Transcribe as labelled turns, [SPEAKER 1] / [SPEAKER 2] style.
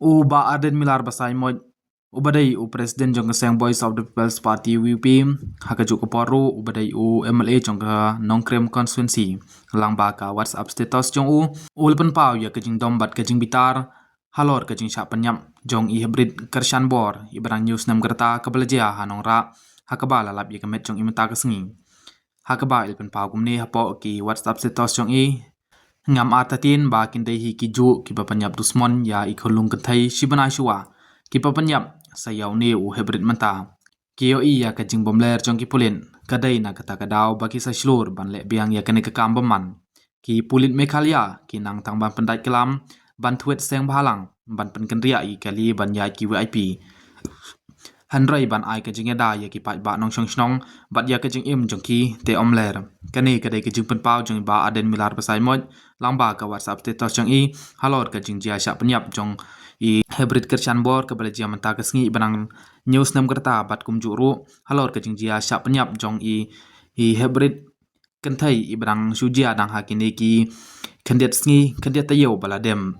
[SPEAKER 1] U ba Aden Milar basai mo ubadai u Presiden jong keseng Voice of the People's Party WP hakaju ko poru ubadai u MLA jong ka Nongkrem constituency lang ba ka WhatsApp status jong ulpen pau ya kajing dombat kajing bitar halor kajing sya penyap jong I hybrid kershan bor ibrang news nam gerta kabelajia hanong ra hakaba lalap ya kemet jong imenta kesengi hakaba ilpen pau kumni hapo ki WhatsApp status jong ngam atatin ba kindai hi kiju ki papanyap dusmon ya ikolung kentai shibana shua ki papanyap sayau ni u hybrid menta kiyo I ya kajing bomler jong ki pulin kadai na kata kadau baki sa shlur ban le biang ya kene kekam beman ki pulit mekhalia ki nang tang ban pendai kelam ban tweet seng bahalang ban penkendria I kali ban ya ki VIP Handrai ban ai kajing ada ya ki pai ba nong shong shnong bat ya kajing im jong ki te omler kani kadai kajing penpau jong ba Aden Milar pasai moj lang ba ka WhatsApp status jong halor kajing jia sya penyap jong hybrid kershan bor ke belajia menta kesengi benang news nam kerta bat kum juru halor kajing jia sya penyap jong hybrid kentai ibrang sujia dang hakini ki kendiat sengi kendiat tayo baladem